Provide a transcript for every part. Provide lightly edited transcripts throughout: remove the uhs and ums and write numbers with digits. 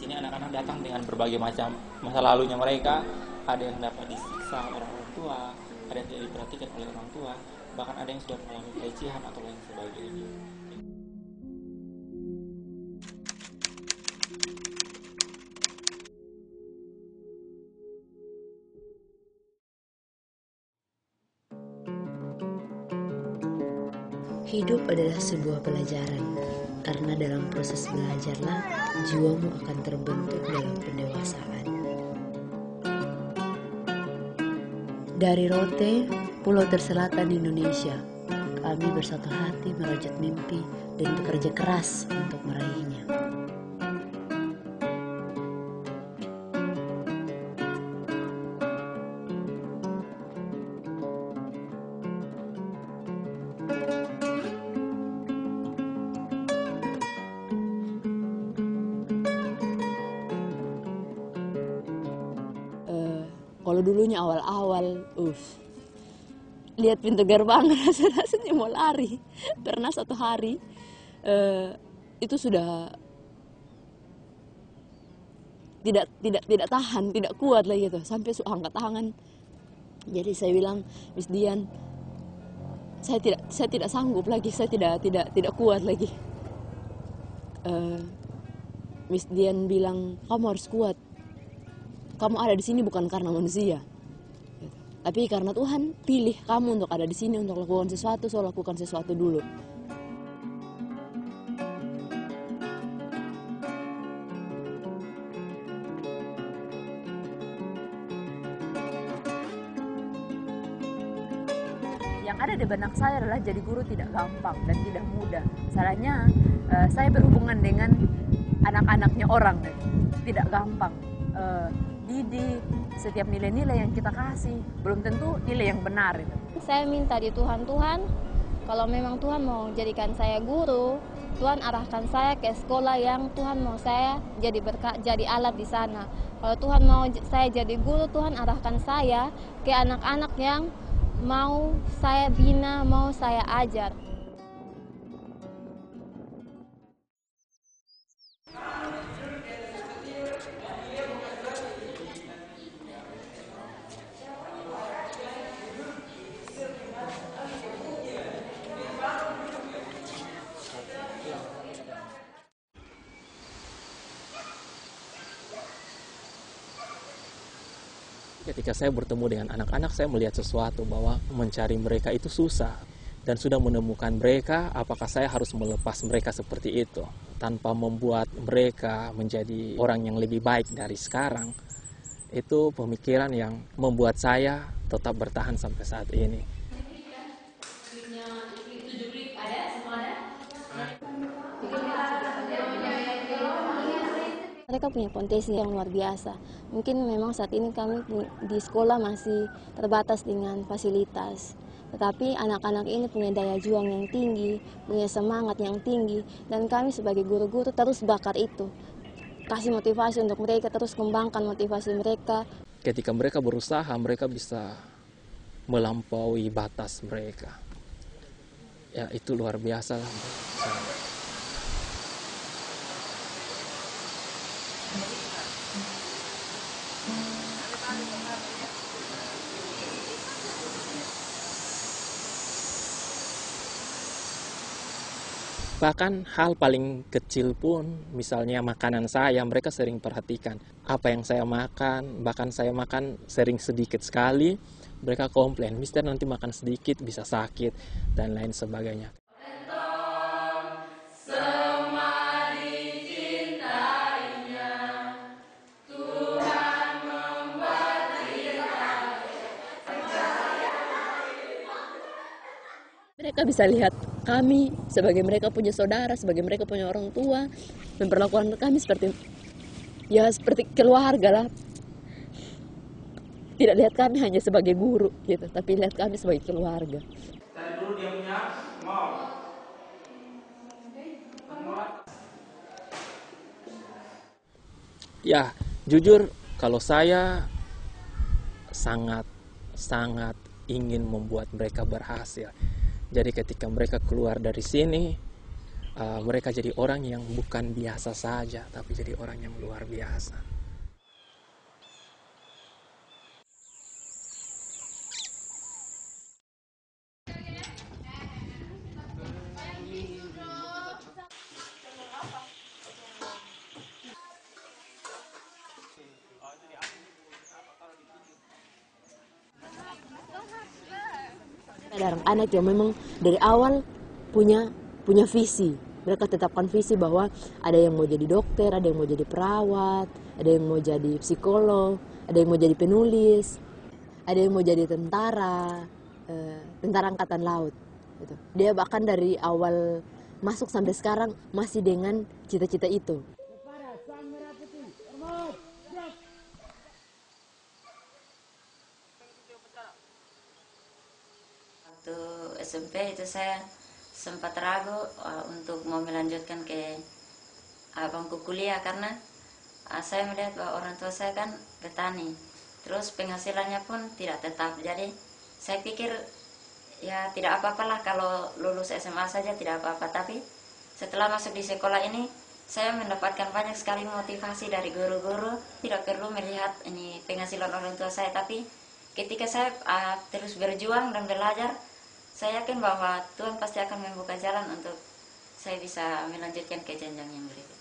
sini anak-anak datang dengan berbagai macam masa lalunya mereka. Ada yang dapat disiksa oleh orang tua, ada yang tidak diperhatikan oleh orang tua, bahkan ada yang sudah mengalami pelecehan atau lain sebagainya. Hidup adalah sebuah pelajaran, karena dalam proses belajarlah jiwamu akan terbentuk dalam pendewasaan. Dari Rote, pulau terselatan Indonesia, kami bersatu hati merajut mimpi dan bekerja keras untuk meraihnya. Kalau dulunya awal-awal, lihat pintu gerbang rasanya mau lari. Karena satu hari itu sudah tidak tahan, tidak kuat lagi gitu. Sampai angkat tangan. Jadi saya bilang, Miss Dian, saya tidak sanggup lagi, saya tidak kuat lagi. Miss Dian bilang, kamu harus kuat. Kamu ada di sini bukan karena manusia, tapi karena Tuhan pilih kamu untuk ada di sini untuk lakukan sesuatu, so lakukan sesuatu dulu. Yang ada di benak saya adalah jadi guru tidak gampang dan tidak mudah. Salahnya saya berhubungan dengan anak-anaknya orang, tidak gampang. Didik, setiap nilai-nilai yang kita kasih belum tentu nilai yang benar itu. Saya minta di Tuhan, kalau memang Tuhan mau jadikan saya guru, Tuhan arahkan saya ke sekolah yang Tuhan mau saya jadi jadi alat di sana. Kalau Tuhan mau saya jadi guru, Tuhan arahkan saya ke anak-anak yang mau saya bina, mau saya ajar. Ketika saya bertemu dengan anak-anak, saya melihat sesuatu bahwa mencari mereka itu susah. Dan sudah menemukan mereka, apakah saya harus melepas mereka seperti itu tanpa membuat mereka menjadi orang yang lebih baik dari sekarang. Itu pemikiran yang membuat saya tetap bertahan sampai saat ini. Mereka punya potensi yang luar biasa. Mungkin memang saat ini kami di sekolah masih terbatas dengan fasilitas. Tetapi anak-anak ini punya daya juang yang tinggi, punya semangat yang tinggi. Dan kami sebagai guru-guru terus bakar itu. Kasih motivasi untuk mereka, terus kembangkan motivasi mereka. Ketika mereka berusaha, mereka bisa melampaui batas mereka. Ya, itu luar biasa lah. Bahkan hal paling kecil pun, misalnya makanan saya, mereka sering perhatikan apa yang saya makan. Bahkan saya makan sering sedikit sekali, mereka komplain, Mister nanti makan sedikit bisa sakit, dan lain sebagainya. Mereka bisa lihat kami sebagai mereka punya saudara, sebagai mereka punya orang tua, memperlakukan kami seperti keluarga lah. Tidak lihat kami hanya sebagai guru gitu, tapi lihat kami sebagai keluarga. Tadi dulu dia punya mau. Ya, jujur kalau saya sangat ingin membuat mereka berhasil. Jadi ketika mereka keluar dari sini, mereka jadi orang yang bukan biasa saja, tapi jadi orang yang luar biasa. Ada anak yang memang dari awal punya visi. Mereka tetapkan visi bahwa ada yang mau jadi dokter, ada yang mau jadi perawat, ada yang mau jadi psikolog, ada yang mau jadi penulis, ada yang mau jadi tentara, tentara angkatan laut. Gitu. Dia bahkan dari awal masuk sampai sekarang masih dengan cita-cita itu. Waktu SMP itu saya sempat ragu untuk mau melanjutkan ke bangku kuliah karena saya melihat bahwa orang tua saya kan petani, terus penghasilannya pun tidak tetap. Jadi saya pikir ya tidak apa-apalah kalau lulus SMA saja, tidak apa-apa. Tapi setelah masuk di sekolah ini saya mendapatkan banyak sekali motivasi dari guru-guru. Tidak perlu melihat ini penghasilan orang tua saya, tapi ketika saya terus berjuang dan belajar, saya yakin bahwa Tuhan pasti akan membuka jalan untuk saya bisa melanjutkan ke jenjang yang berikut.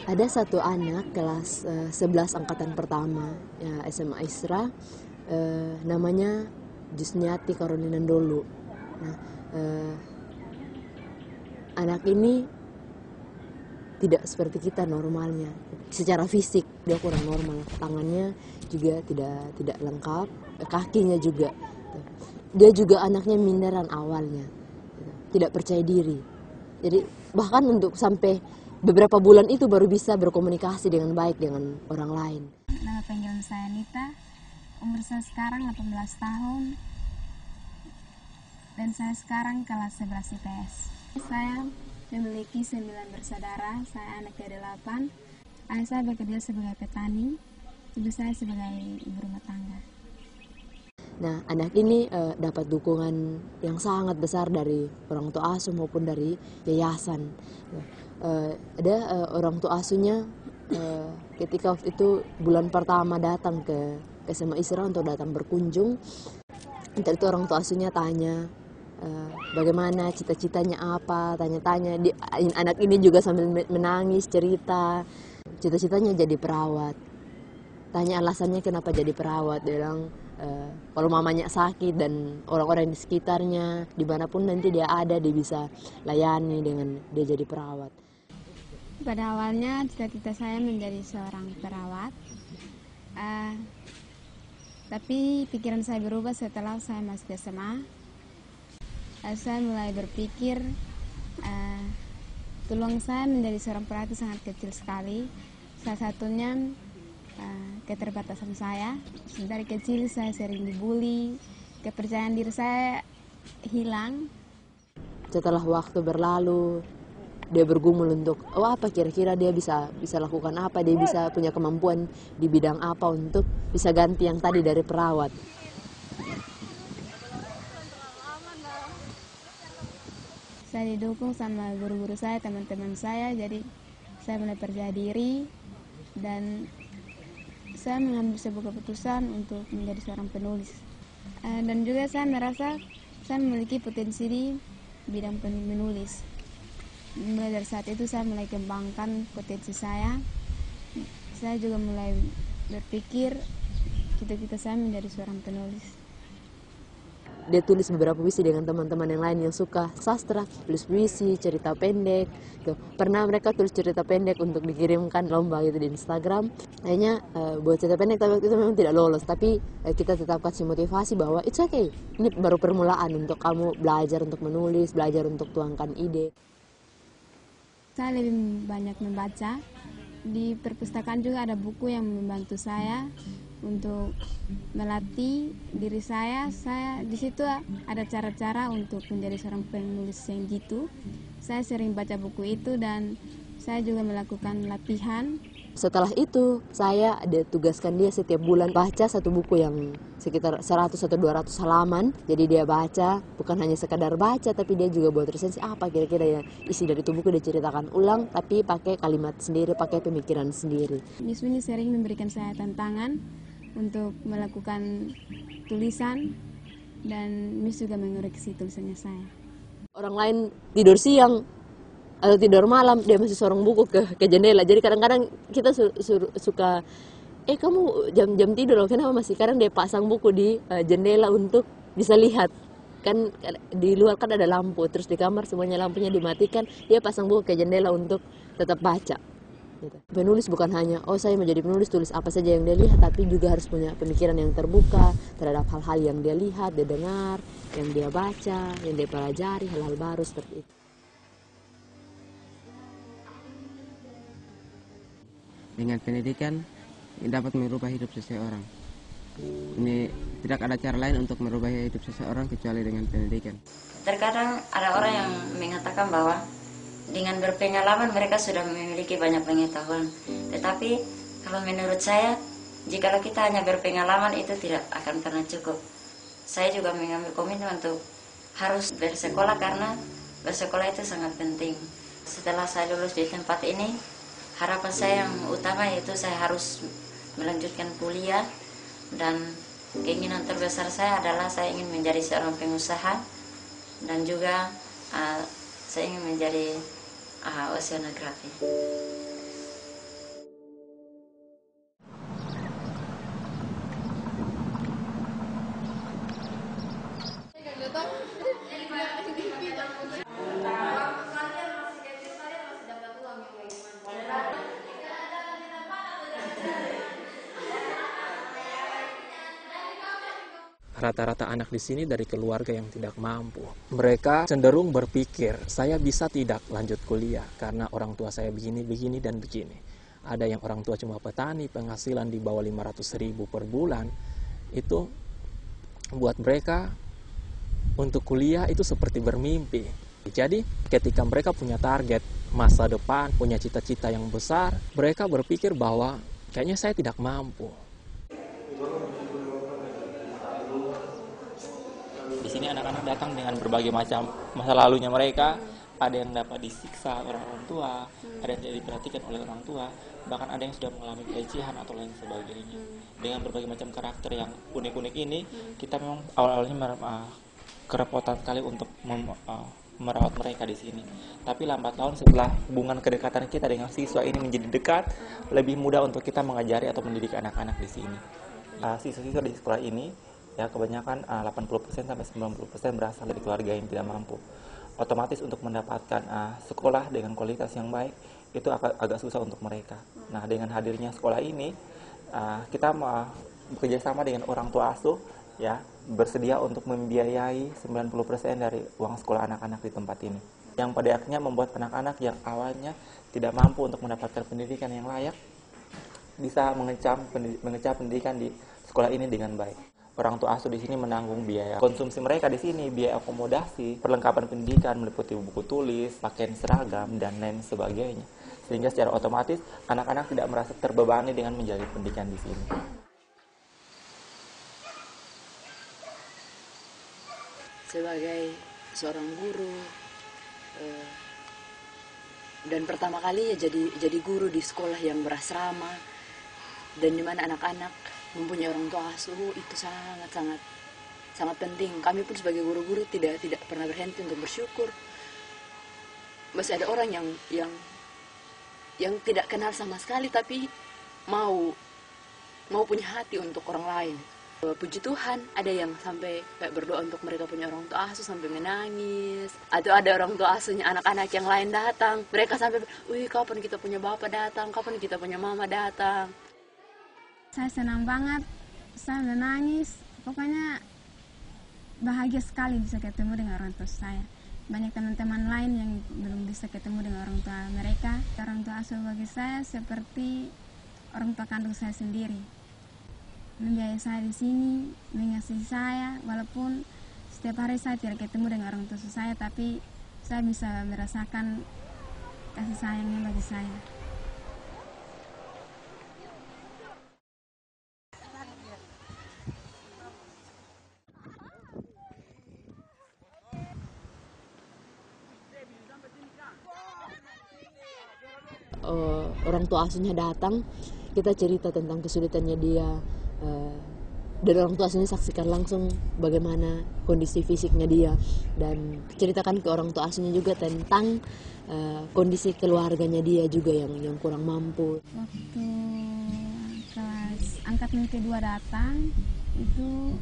Ada satu anak kelas 11 angkatan pertama ya, SMA Isra, namanya Jusniati Karuninandolu. Nah, anak ini tidak seperti kita normalnya. Secara fisik dia kurang normal, tangannya juga tidak lengkap, kakinya juga. Dia juga anaknya minderan awalnya, tidak percaya diri. Jadi bahkan untuk sampai beberapa bulan itu baru bisa berkomunikasi dengan baik dengan orang lain. Nama panggilan saya Nita, umur saya sekarang 18 tahun, dan saya sekarang kelas 11 IPS. Saya memiliki 9 bersaudara, saya anak ke-8. Ayah saya bekerja sebagai petani, ibu saya sebagai ibu rumah tangga. Nah, anak ini dapat dukungan yang sangat besar dari orang tua asuh maupun dari yayasan. Ada orang tua asuhnya ketika waktu itu bulan pertama datang ke SMA Isra untuk datang berkunjung. Entah itu orang tua asuhnya tanya bagaimana cita-citanya apa, tanya-tanya. Anak ini juga sambil menangis cerita cita-citanya jadi perawat. Tanya alasannya kenapa jadi perawat. Dia bilang kalau mamanya sakit dan orang-orang di sekitarnya dimanapun nanti dia ada, dia bisa layani dengan dia jadi perawat. Pada awalnya cita-cita saya menjadi seorang perawat, tapi pikiran saya berubah setelah saya masuk SMA. Saya mulai berpikir peluang saya menjadi seorang perawat itu sangat kecil sekali. Salah satunya keterbatasan saya. Dari kecil saya sering dibully, kepercayaan diri saya hilang. Setelah waktu berlalu, dia bergumul untuk apa kira-kira dia bisa lakukan apa, dia bisa punya kemampuan di bidang apa untuk bisa ganti yang tadi dari perawat. Saya didukung sama guru-guru saya, teman-teman saya, jadi saya mulai percaya diri dan saya mengambil sebuah keputusan untuk menjadi seorang penulis. Dan juga saya merasa saya memiliki potensi di bidang menulis. Mulai dari saat itu saya mulai kembangkan potensi saya. Saya juga mulai berpikir cita-cita saya menjadi seorang penulis. Dia tulis beberapa puisi dengan teman-teman yang lain yang suka sastra, tulis puisi, cerita pendek. Pernah mereka tulis cerita pendek untuk dikirimkan lomba gitu di Instagram. Akhirnya buat cerita pendek tapi waktu itu memang tidak lolos. Tapi kita tetap kasih motivasi bahwa it's okay. Ini baru permulaan untuk kamu belajar untuk menulis, belajar untuk tuangkan ide. Saya lebih banyak membaca. Di perpustakaan juga ada buku yang membantu saya untuk melatih diri saya. Di situ ada cara-cara untuk menjadi seorang penulis yang jitu. Saya sering baca buku itu dan saya juga melakukan latihan Setelah itu, saya ada tugaskan dia setiap bulan baca satu buku yang sekitar 100 atau 200 halaman. Jadi dia baca, bukan hanya sekadar baca, tapi dia juga buat resensi apa kira-kira ya isi dari itu buku, dia ceritakan ulang, tapi pakai kalimat sendiri, pakai pemikiran sendiri. Miss Winnie sering memberikan saya tantangan untuk melakukan tulisan, dan Miss juga mengoreksi tulisannya saya. Orang lain tidur siang atau tidur malam, dia masih sorong buku ke jendela. Jadi kadang-kadang kita suka, kamu jam-jam tidur loh, kenapa masih? Kadang dia pasang buku di jendela untuk bisa lihat. Kan di luar kan ada lampu, terus di kamar semuanya lampunya dimatikan, dia pasang buku ke jendela untuk tetap baca. Gitu. Penulis bukan hanya, saya menjadi penulis, tulis apa saja yang dia lihat, tapi juga harus punya pemikiran yang terbuka terhadap hal-hal yang dia lihat, dia dengar, yang dia baca, yang dia pelajari, hal-hal baru seperti itu. Dengan pendidikan dapat merubah hidup seseorang. Ini tidak ada cara lain untuk merubah hidup seseorang kecuali dengan pendidikan. Terkadang ada orang yang mengatakan bahwa dengan berpengalaman mereka sudah memiliki banyak pengetahuan. Tetapi kalau menurut saya, jikalau kita hanya berpengalaman itu tidak akan pernah cukup. Saya juga mengambil komitmen untuk harus bersekolah karena bersekolah itu sangat penting. Setelah saya lulus di tempat ini, harapan saya yang utama yaitu saya harus melanjutkan kuliah, dan keinginan terbesar saya adalah saya ingin menjadi seorang pengusaha, dan juga saya ingin menjadi oceanografi. Rata-rata anak di sini dari keluarga yang tidak mampu. Mereka cenderung berpikir, saya bisa tidak lanjut kuliah karena orang tua saya begini, begini, dan begini. Ada yang orang tua cuma petani, penghasilan di bawah 500.000 per bulan. Itu buat mereka untuk kuliah itu seperti bermimpi. Jadi ketika mereka punya target masa depan, punya cita-cita yang besar, mereka berpikir bahwa kayaknya saya tidak mampu. Di sini anak-anak datang dengan berbagai macam masa lalunya mereka. Ada yang dapat disiksa oleh orang tua, ada yang tidak diperhatikan oleh orang tua, bahkan ada yang sudah mengalami pelecehan atau lain sebagainya. Dengan berbagai macam karakter yang unik-unik ini, kita memang awal-awalnya kerepotan sekali untuk merawat mereka di sini. Tapi lambat laun setelah hubungan kedekatan kita dengan siswa ini menjadi dekat, lebih mudah untuk kita mengajari atau mendidik anak-anak di sini. Siswa-siswa di sekolah ini ya kebanyakan 80% sampai 90% berasal dari keluarga yang tidak mampu. Otomatis untuk mendapatkan sekolah dengan kualitas yang baik itu agak susah untuk mereka. Nah, dengan hadirnya sekolah ini kita bekerja sama dengan orang tua asuh ya, bersedia untuk membiayai 90% dari uang sekolah anak-anak di tempat ini. Yang pada akhirnya membuat anak-anak yang awalnya tidak mampu untuk mendapatkan pendidikan yang layak bisa mengecam pendidikan di sekolah ini dengan baik. Orang tua asuh di sini menanggung biaya konsumsi mereka di sini, biaya akomodasi, perlengkapan pendidikan meliputi buku tulis, pakaian seragam, dan lain sebagainya. Sehingga secara otomatis anak-anak tidak merasa terbebani dengan menjalani pendidikan di sini. Sebagai seorang guru dan pertama kali ya jadi guru di sekolah yang berasrama dan di mana anak-anak mempunyai orang tua asuh itu sangat penting. Kami pun sebagai guru-guru tidak pernah berhenti untuk bersyukur. Masih ada orang yang tidak kenal sama sekali tapi mau punya hati untuk orang lain. Puji Tuhan, ada yang sampai berdoa untuk mereka punya orang tua asuh sampai menangis. Atau ada orang tua asuhnya anak-anak yang lain datang, mereka sampai, kapan kita punya bapak datang, kapan kita punya mama datang. Saya senang banget, saya menangis, pokoknya bahagia sekali bisa ketemu dengan orang tua saya. Banyak teman-teman lain yang belum bisa ketemu dengan orang tua mereka. Orang tua asuh bagi saya seperti orang tua kandung saya sendiri. Membiayai saya di sini, mengasihi saya, walaupun setiap hari saya tidak ketemu dengan orang tua saya, tapi saya bisa merasakan kasih sayangnya bagi saya. orang tua asuhnya datang, kita cerita tentang kesulitannya dia, dan orang tua asuhnya saksikan langsung bagaimana kondisi fisiknya dia, dan ceritakan ke orang tua asuhnya juga tentang kondisi keluarganya dia juga yang kurang mampu. Waktu kelas angkatan kedua datang, itu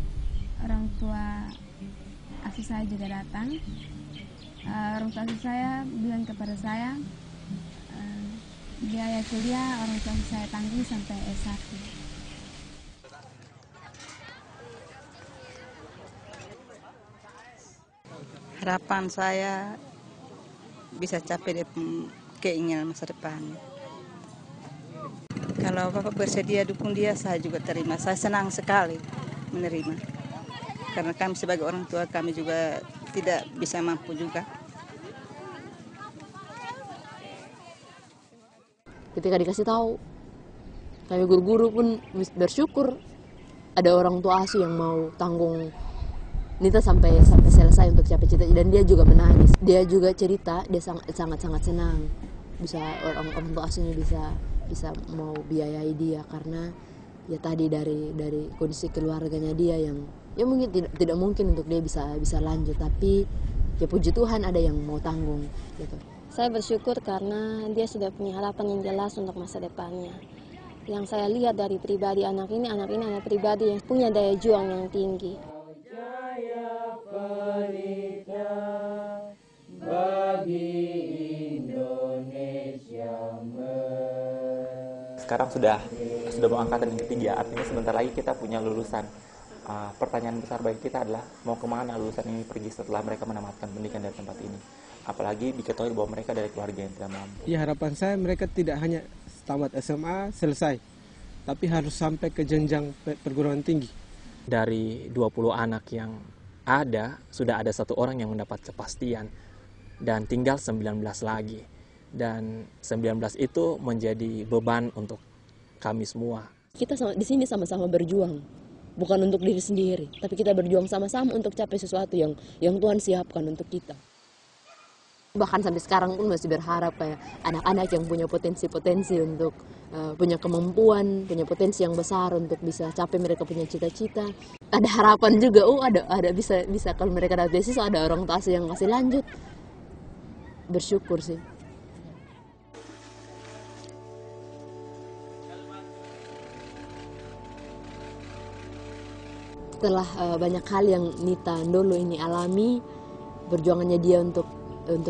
orang tua asuh saya juga datang. Orang tua asuh saya bilang kepada saya, biaya kuliah orang tua asuh saya tanggung sampai S1. Harapan saya bisa capai keinginan masa depan. Kalau Bapak bersedia dukung dia, saya juga terima. Saya senang sekali menerima. Karena kami sebagai orang tua, kami juga tidak bisa mampu juga. Ketika dikasih tahu, kami guru-guru pun bersyukur ada orang tua asuh yang mau tanggung Nita sampai selesai untuk capai cita, dan dia juga menangis. Dia juga cerita dia sangat senang bisa orang tua asuhnya bisa mau biayai dia, karena ya tadi dari kondisi keluarganya dia yang ya mungkin tidak mungkin untuk dia bisa lanjut, tapi ya puji Tuhan ada yang mau tanggung gitu. Saya bersyukur karena dia sudah punya harapan yang jelas untuk masa depannya. Yang saya lihat dari pribadi anak ini adalah pribadi yang punya daya juang yang tinggi. Sekarang sudah mau angkatan yang ketiga, artinya sebentar lagi kita punya lulusan. Pertanyaan besar bagi kita adalah mau kemana lulusan ini pergi setelah mereka menamatkan pendidikan dari tempat ini. Apalagi diketahui bahwa mereka dari keluarga yang tidak mampu. Ya, harapan saya mereka tidak hanya tamat SMA selesai, tapi harus sampai ke jenjang perguruan tinggi. Dari 20 anak yang ada, sudah ada 1 orang yang mendapat kepastian, dan tinggal 19 lagi. Dan 19 itu menjadi beban untuk kami semua. Kita di sini sama-sama berjuang, bukan untuk diri sendiri, tapi kita berjuang sama-sama untuk capai sesuatu yang Tuhan siapkan untuk kita. Bahkan sampai sekarang pun masih berharap kayak anak-anak yang punya potensi untuk punya kemampuan, punya potensi yang besar untuk bisa capai mereka punya cita-cita. Ada harapan juga, ada bisa kalau mereka dapat beasiswa, ada orang tua yang kasih lanjut. Bersyukur sih. Setelah banyak hal yang Nita Ndolo ini alami, perjuangannya dia untuk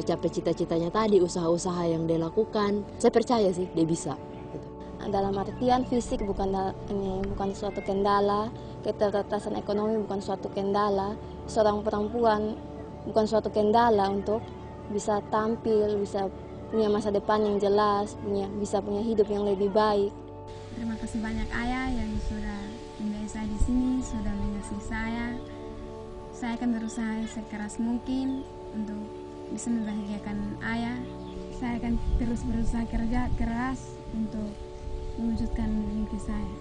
capai cita-citanya tadi, usaha-usaha yang dia lakukan, saya percaya sih dia bisa. Gitu. Dalam artian fisik bukan suatu kendala, keterbatasan ekonomi bukan suatu kendala, seorang perempuan bukan suatu kendala untuk bisa tampil, bisa punya masa depan yang jelas, bisa punya hidup yang lebih baik. Terima kasih banyak Ayah yang sudah membiayai saya di sini, sudah mengasihi saya. Saya akan berusaha sekeras mungkin untuk bisa membahagiakan Ayah. Saya akan terus berusaha kerja keras untuk mewujudkan mimpi saya.